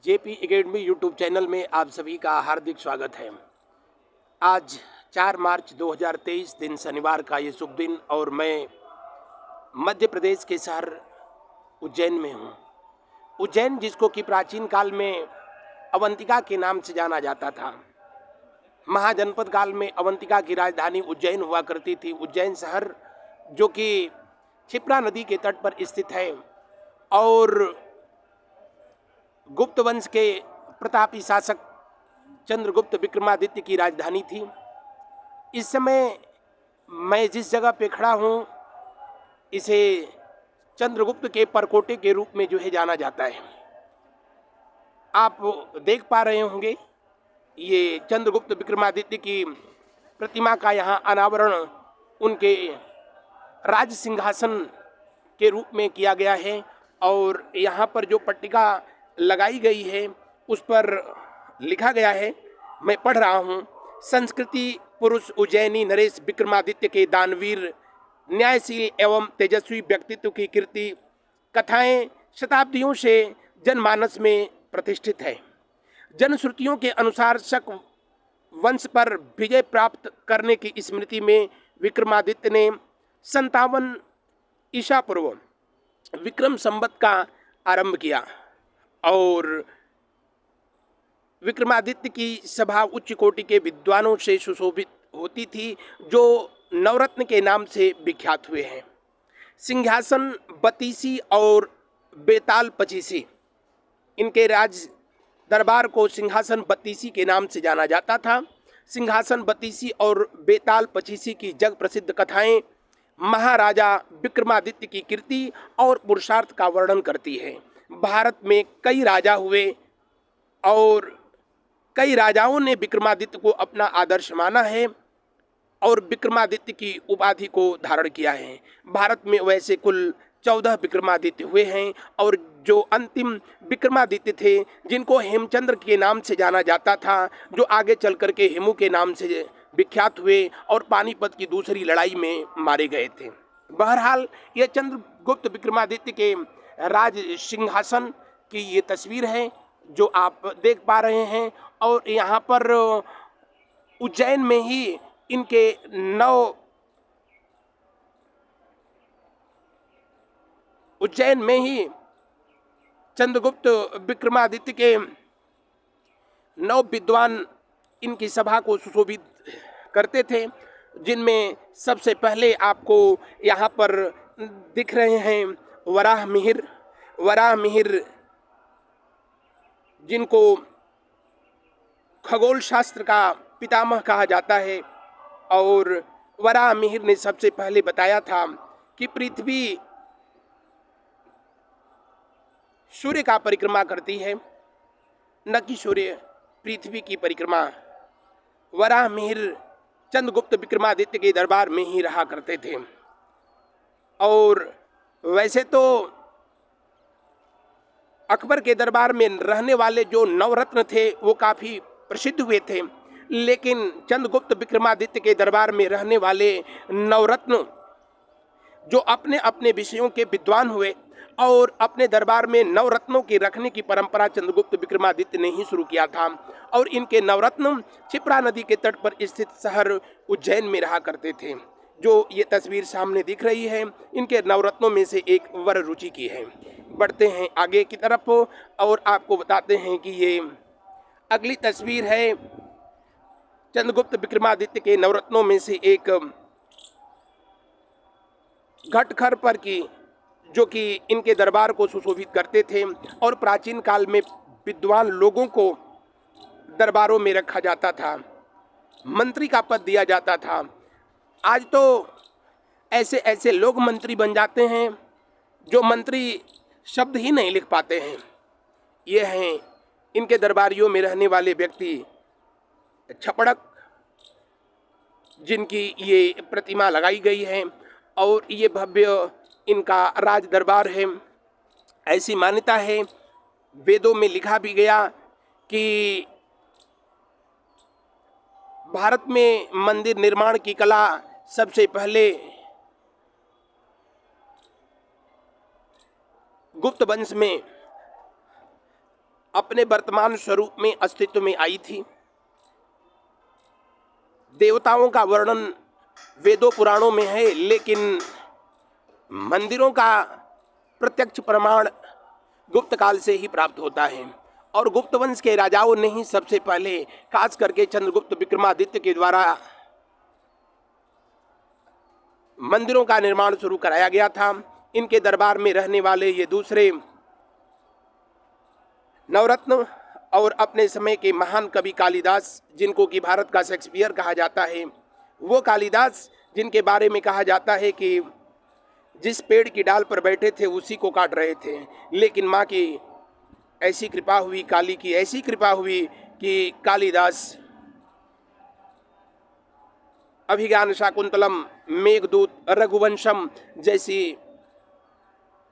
JP academy YouTube channel में आप सभी का हार्दिक स्वागत है। आज 4 मार्च 2023 दिन शनिवार का ये शुभ दिन और मैं मध्य प्रदेश के शहर उज्जैन में हूँ। उज्जैन जिसको कि प्राचीन काल में अवंतिका के नाम से जाना जाता था। महाजनपद काल में अवंतिका की राजधानी उज्जैन हुआ करती थी। उज्जैन शहर जो कि क्षिप्रा नदी के तट पर स्थित है और गुप्त वंश के प्रतापी शासक चंद्रगुप्त विक्रमादित्य की राजधानी थी। इस समय मैं जिस जगह पे खड़ा हूँ इसे चंद्रगुप्त के परकोटे के रूप में जो है जाना जाता है। आप देख पा रहे होंगे ये चंद्रगुप्त विक्रमादित्य की प्रतिमा का यहाँ अनावरण उनके राज सिंहासन के रूप में किया गया है और यहाँ पर जो पट्टिका लगाई गई है उस पर लिखा गया है, मैं पढ़ रहा हूँ। संस्कृति पुरुष उज्जैनी नरेश विक्रमादित्य के दानवीर न्यायशील एवं तेजस्वी व्यक्तित्व की कीर्ति कथाएं शताब्दियों से जनमानस में प्रतिष्ठित है। जनश्रुतियों के अनुसार शक वंश पर विजय प्राप्त करने की स्मृति में विक्रमादित्य ने 57 ईसा पूर्व विक्रम संवत का आरंभ किया और विक्रमादित्य की सभा उच्च कोटि के विद्वानों से सुशोभित होती थी जो नवरत्न के नाम से विख्यात हुए हैं। सिंहासन बतीसी और बेताल पचीसी, इनके राज दरबार को सिंहासन बत्तीसी के नाम से जाना जाता था। सिंहासन बत्तीसी और बेताल पचीसी की जग प्रसिद्ध कथाएं महाराजा विक्रमादित्य की कीर्ति और पुरुषार्थ का वर्णन करती है। भारत में कई राजा हुए और कई राजाओं ने विक्रमादित्य को अपना आदर्श माना है और विक्रमादित्य की उपाधि को धारण किया है। भारत में वैसे कुल 14 विक्रमादित्य हुए हैं और जो अंतिम विक्रमादित्य थे जिनको हेमचंद्र के नाम से जाना जाता था, जो आगे चल कर के हेमू के नाम से विख्यात हुए और पानीपत की दूसरी लड़ाई में मारे गए थे। बहरहाल ये चंद्रगुप्त विक्रमादित्य के राज सिंहासन की ये तस्वीर है जो आप देख पा रहे हैं और यहाँ पर उज्जैन में ही इनके उज्जैन में ही चंद्रगुप्त विक्रमादित्य के 9 विद्वान इनकी सभा को सुशोभित करते थे, जिनमें सबसे पहले आपको यहाँ पर दिख रहे हैं वराह मिहिर जिनको खगोल शास्त्र का पितामह कहा जाता है और वराह मिहिर ने सबसे पहले बताया था कि पृथ्वी सूर्य का परिक्रमा करती है, न कि सूर्य पृथ्वी की परिक्रमा। वराह मिहिर चंद्रगुप्त विक्रमादित्य के दरबार में ही रहा करते थे और वैसे तो अकबर के दरबार में रहने वाले जो नवरत्न थे वो काफ़ी प्रसिद्ध हुए थे, लेकिन चंद्रगुप्त विक्रमादित्य के दरबार में रहने वाले नवरत्न जो अपने अपने विषयों के विद्वान हुए और अपने दरबार में नवरत्नों के रखने की परंपरा चंद्रगुप्त विक्रमादित्य ने ही शुरू किया था और इनके नवरत्न क्षिप्रा नदी के तट पर स्थित शहर उज्जैन में रहा करते थे। जो ये तस्वीर सामने दिख रही है इनके नवरत्नों में से एक वर रुचि की है। बढ़ते हैं आगे की तरफ और आपको बताते हैं कि ये अगली तस्वीर है चंद्रगुप्त विक्रमादित्य के नवरत्नों में से एक घटखर पर की, जो कि इनके दरबार को सुशोभित करते थे और प्राचीन काल में विद्वान लोगों को दरबारों में रखा जाता था, मंत्री का पद दिया जाता था। आज तो ऐसे ऐसे लोग मंत्री बन जाते हैं जो मंत्री शब्द ही नहीं लिख पाते हैं। ये हैं इनके दरबारियों में रहने वाले व्यक्ति छपड़क, जिनकी ये प्रतिमा लगाई गई है और ये भव्य इनका राज दरबार है। ऐसी मान्यता है, वेदों में लिखा भी गया कि भारत में मंदिर निर्माण की कला सबसे पहले गुप्त वंश में अपने वर्तमान स्वरूप में अस्तित्व में आई थी। देवताओं का वर्णन वेदों पुराणों में है, लेकिन मंदिरों का प्रत्यक्ष प्रमाण गुप्त काल से ही प्राप्त होता है। और गुप्त वंश के राजाओं ने ही सबसे पहले, खास करके चंद्रगुप्त विक्रमादित्य के द्वारा, मंदिरों का निर्माण शुरू कराया गया था। इनके दरबार में रहने वाले ये दूसरे नवरत्न और अपने समय के महान कवि कालिदास, जिनको कि भारत का शेक्सपियर कहा जाता है, वो कालिदास जिनके बारे में कहा जाता है कि जिस पेड़ की डाल पर बैठे थे उसी को काट रहे थे, लेकिन माँ की ऐसी कृपा हुई, काली की ऐसी कृपा हुई कि कालिदास अभिज्ञान शाकुंतलम, मेघदूत, रघुवंशम जैसी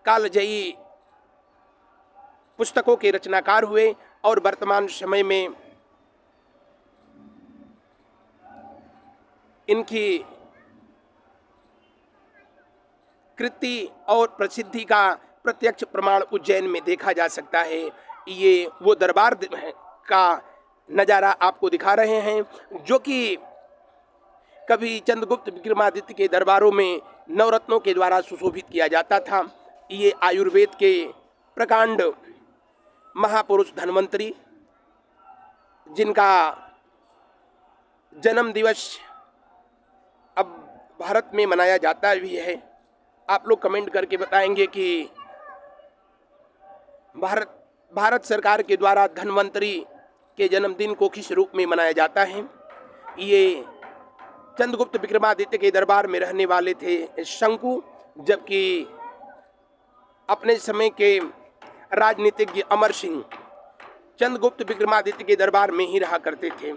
कालजयी पुस्तकों के रचनाकार हुए। और वर्तमान समय में इनकी कृति और प्रसिद्धि का प्रत्यक्ष प्रमाण उज्जैन में देखा जा सकता है। ये वो दरबार का नज़ारा आपको दिखा रहे हैं, जो कि कभी चंद्रगुप्त विक्रमादित्य के दरबारों में नवरत्नों के द्वारा सुशोभित किया जाता था। ये आयुर्वेद के प्रकांड महापुरुष धन्वंतरी, जिनका जन्म दिवस अब भारत में मनाया जाता भी है। आप लोग कमेंट करके बताएंगे कि भारत सरकार के द्वारा धन्वंतरी के जन्मदिन को किस रूप में मनाया जाता है। ये चंद्रगुप्त विक्रमादित्य के दरबार में रहने वाले थे शंकु, जबकि अपने समय के राजनीतिज्ञ अमर सिंह चंद्रगुप्त विक्रमादित्य के दरबार में ही रहा करते थे।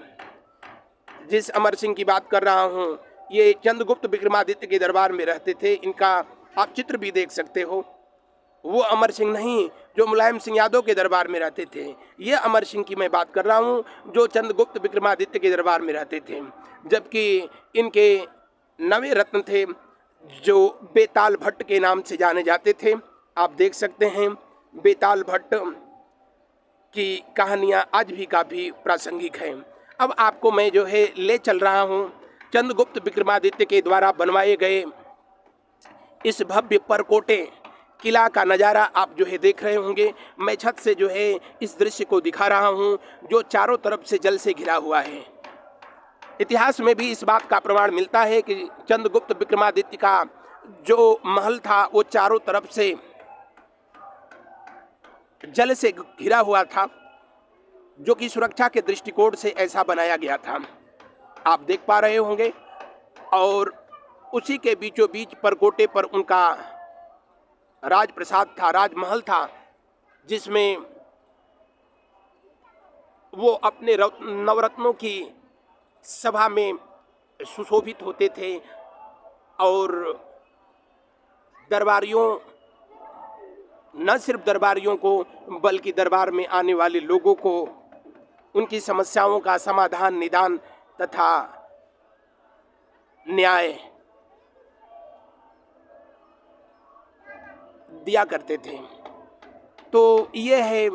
जिस अमर सिंह की बात कर रहा हूँ, ये चंद्रगुप्त विक्रमादित्य के दरबार में रहते थे। इनका आप चित्र भी देख सकते हो। वो अमर सिंह नहीं जो मुलायम सिंह यादव के दरबार में रहते थे। ये अमर सिंह की मैं बात कर रहा हूँ जो चंद्रगुप्त विक्रमादित्य के दरबार में रहते थे। जबकि इनके नवे रत्न थे जो बेताल भट्ट के नाम से जाने जाते थे। आप देख सकते हैं बेताल भट्ट की कहानियाँ आज भी काफ़ी प्रासंगिक हैं। अब आपको मैं जो है ले चल रहा हूँ चंद्रगुप्त विक्रमादित्य के द्वारा बनवाए गए इस भव्य परकोटे किला का नज़ारा आप जो है देख रहे होंगे। मैं छत से जो है इस दृश्य को दिखा रहा हूँ जो चारों तरफ से जल से घिरा हुआ है। इतिहास में भी इस बात का प्रमाण मिलता है कि चंद्रगुप्त विक्रमादित्य का जो महल था वो चारों तरफ से जल से घिरा हुआ था, जो कि सुरक्षा के दृष्टिकोण से ऐसा बनाया गया था। आप देख पा रहे होंगे। और उसी के बीचों बीच परकोटे पर उनका राजप्रसाद था, राजमहल था, जिसमें वो अपने नवरत्नों की सभा में सुशोभित होते थे और दरबारियों, न सिर्फ दरबारियों को बल्कि दरबार में आने वाले लोगों को उनकी समस्याओं का समाधान, निदान तथा न्याय दिया करते थे। तो ये है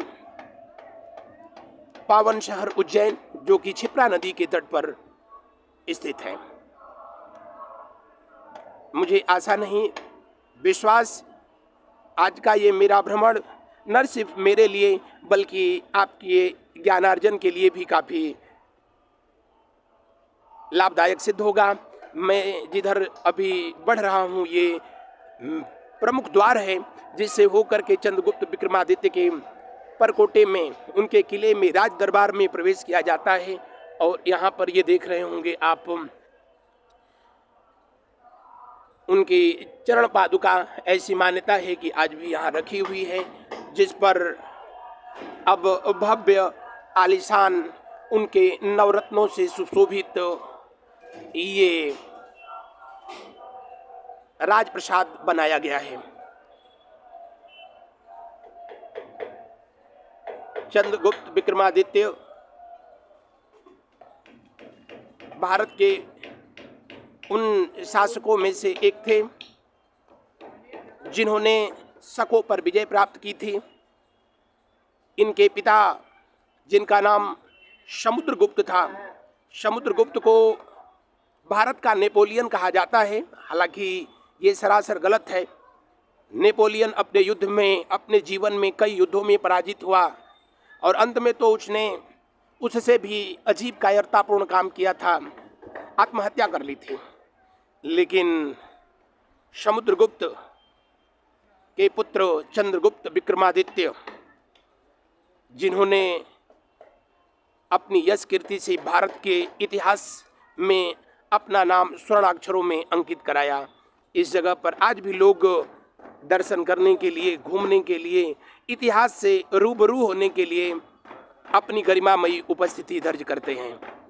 पावन शहर उज्जैन, जो कि क्षिप्रा नदी के तट पर स्थित है। मुझे आशा नहीं, विश्वास आज का ये मेरा भ्रमण न सिर्फ मेरे लिए बल्कि आपके ज्ञानार्जन के लिए भी काफ़ी लाभदायक सिद्ध होगा। मैं जिधर अभी बढ़ रहा हूँ ये प्रमुख द्वार है जिससे होकर के चंद्रगुप्त विक्रमादित्य के परकोटे में, उनके किले में, राज दरबार में प्रवेश किया जाता है। और यहाँ पर ये देख रहे होंगे आप उनकी चरण पादुका, ऐसी मान्यता है कि आज भी यहाँ रखी हुई है, जिस पर अब भव्य आलीशान उनके नवरत्नों से सुशोभित ये राजप्रसाद बनाया गया है। चंद्रगुप्त विक्रमादित्य भारत के उन शासकों में से एक थे जिन्होंने शकों पर विजय प्राप्त की थी। इनके पिता, जिनका नाम समुद्रगुप्त था, समुद्रगुप्त को भारत का नेपोलियन कहा जाता है। हालांकि ये सरासर गलत है। नेपोलियन अपने युद्ध में, अपने जीवन में कई युद्धों में पराजित हुआ और अंत में तो उसने उससे भी अजीब कायरतापूर्ण काम किया था, आत्महत्या कर ली थी। लेकिन समुद्रगुप्त के पुत्र चंद्रगुप्त विक्रमादित्य, जिन्होंने अपनी यश कीर्ति से भारत के इतिहास में अपना नाम स्वर्णाक्षरों में अंकित कराया, इस जगह पर आज भी लोग दर्शन करने के लिए, घूमने के लिए, इतिहास से रूबरू होने के लिए अपनी गरिमामयी उपस्थिति दर्ज करते हैं।